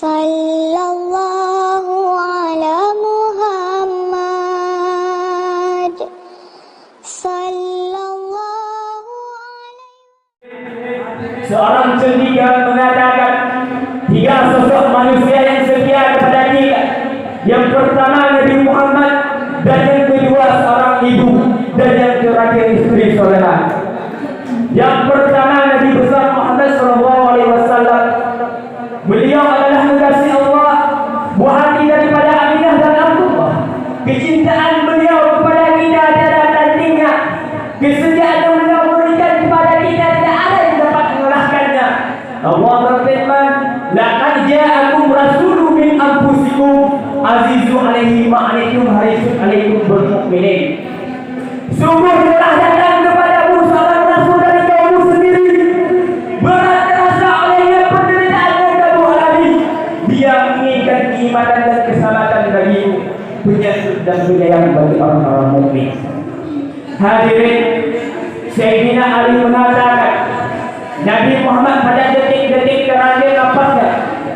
Sallallahu ala Muhammad. Sallallahu alaihi. Seorang cendekia mengatakan tiga sosok manusia yang setia kepada kita. Yang pertama Nabi Muhammad, dan yang kedua seorang ibu, dan yang terakhir istri saudara. Yang pertama Nabi besar Muhammad sallallahu alaihi wasallam. Beliau adalah kekasih Allah, buah hati daripada Aminah dan Abdullah. Kecintaan beliau kepada kita tiada tandingnya. Kesetiaan yang beliau berikan kepada kita tidak ada yang dapat mengalahkannya. Allah berfirman, "Laqad ja'akum rasulun min anfusikum azizun 'alaihi ma 'anittum harisun 'alaikum bil mu'minin." Sungguh telah datang kepadamu seorang rasul dari kaummu sendiri, berat terasa olehnya penderitaan yang kamu alami. Dia menginginkan keimanan dan keselamatan bagimu, penyayang dan penyayang bagi orang-orang mukmin. Hadirin, Sayyidina Ali mengatakan, Nabi Muhammad pada detik-detik terakhir nafasnya,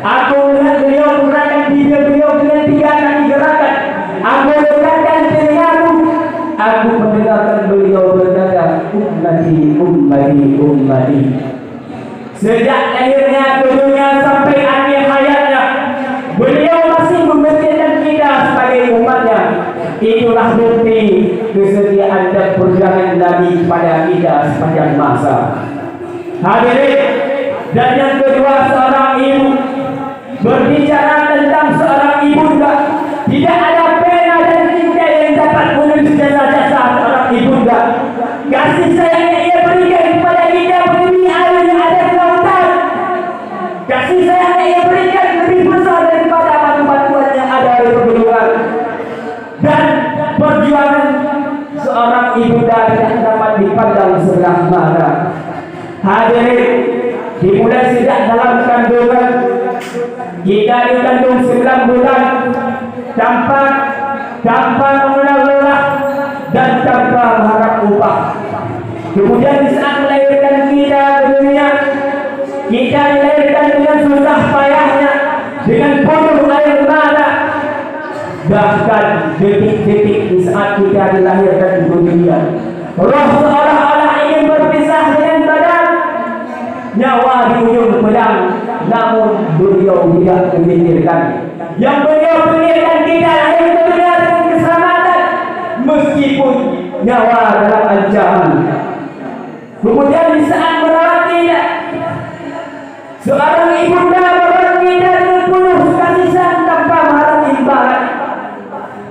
aku melihat beliau menggerakkan bibir beliau dengan 3 kali gerakan. Aku menggerakkan telingaku, aku mendengarkan beliau berkata, ummati, ummati, ummati. Sejak lahirnya ke dunia sampai akhir hayatnya, beliau masih mementingkan kita sebagai umatnya. Itulah bukti kesetiaan dan perjuangan Nabi kepada kita sepanjang masa. Hadirin, dan yang kedua seorang ibu. Berbicara tentang seorang ibunda, tidak ada pena dan tinta yang dapat menulis jasa-jasa seorang ibunda. Kasih sayang yang ia berikan kepada kita melebihi air yang ada di lautan. Kasih sayang yang ia berikan lebih besar daripada batu-batuan yang ada di pegunungan. Dan perjuangan seorang ibunda tidak dapat dipandang sebelah mata. Hadirin, dimulai sejak dalam kandungan, kita dikandung 9 bulan tanpa mengenal lelah dan tanpa mengharap upah. Kemudian di saat melahirkan kita ke dunia, kita dilahirkan dengan susah payahnya, dengan penuh air mata. Bahkan detik-detik di saat kita dilahirkan di dunia, roh seolah-olah ingin berpisah dengan badan, nyawa di ujung pedang, namun beliau tidak memikirkan. Yang beliau pikirkan kita lahir ke dunia dengan keselamatan, meskipun nyawa dalam ancaman. Kemudian di saat merawat kita, seorang ibunda merawat kita dengan penuh kasih sayang tanpa mengharap imbalan.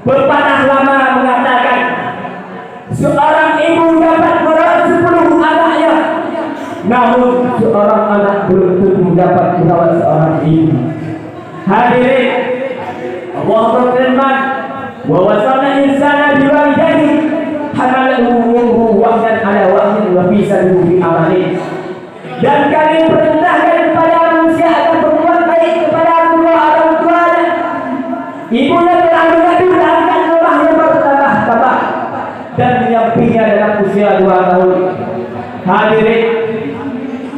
Pepatah lama mengatakan, seorang ibu dapat merawat 10 anaknya, namun seorang anak belum tentu dapat merawat seorang ibu. Hadirin, Allah berfirman, wa wasana insana biwalidayhi hamalahu ummuhu wahnan ala wahnin wa fisaluhu fi amalin. Dan kami perintahkan kepada manusia agar berbuat baik kepada kedua orang tuanya. Ibunya telah mengandung angkat lemah yang bertambah-tambah dan menyampinya dalam usia 2 tahun. Hadirin,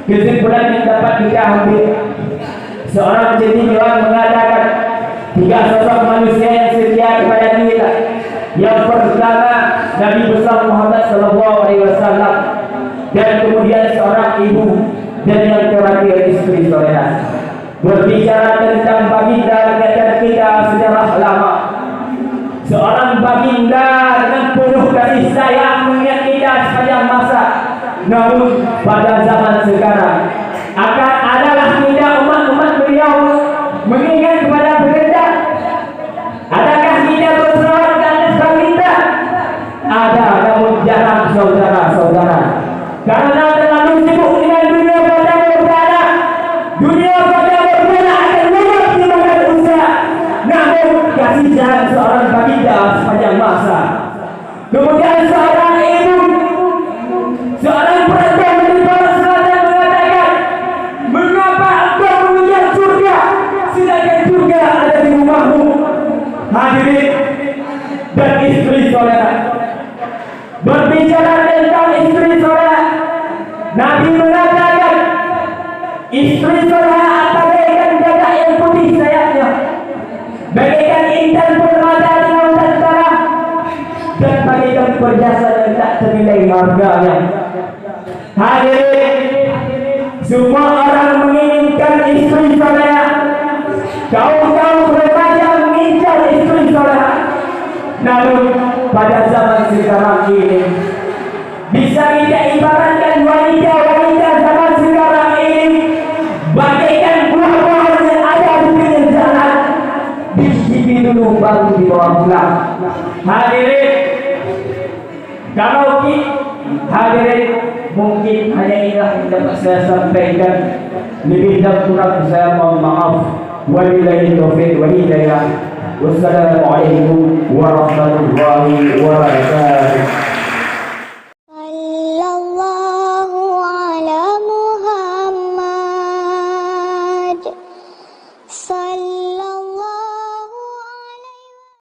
kesimpulan yang dapat kita ambil, seorang cendekiawan mengatakan 3 sosok manusia yang setia kepada kita. Yang pertama Nabi besar Muhammad sallallahu alaihi wasallam, dan kemudian seorang ibu, dan yang terakhir istri saudara. Berbicara tentang baginda dan kita sejarah lama, seorang baginda dengan penuh kasih sayang mengingat kita sepanjang masa. Namun pada zaman sekarang akan adalah kita umat-umat beliau mengingat kepada baginda. Adakah kita berselawat ke atas baginda? Ada, namun jarang saudara-saudara, karena terlalu sibuk dengan dunia pada berguna. Dunia pada berguna akan banyak dimakan usaha, namun kasih sayang seorang baginda sepanjang masa. Kemudian seorang ibu, seorang perempuan dari barat selatan mengatakan, mengapa engkau mengejar surga sedangkan surga ada di rumahmu? Hadirin, dan istri saudara. Berbicara tentang istri saudara, Nabi mengatakan, istri saudara bagaikan gagak yang putih saya memberikan perhiasan yang tak ternilai harganya. Hadirin, semua orang menginginkan istri soleha. Kaum remaja mengincar istri soleha. Namun pada zaman sekarang ini, bisa kita ibaratkan wanita-wanita zaman sekarang ini bagaikan buah-buahan yang ada di pinggir jalan, dicicipi dulu baru dibawa pulang. Hadirin, kalau hadirin, mungkin hanya inilah yang dapat saya sampaikan. Lebih dan kurang saya mohon maaf. Wabillahi taufiq wal hidayah. Wassalamualaikum warahmatullahi wabarakatuh.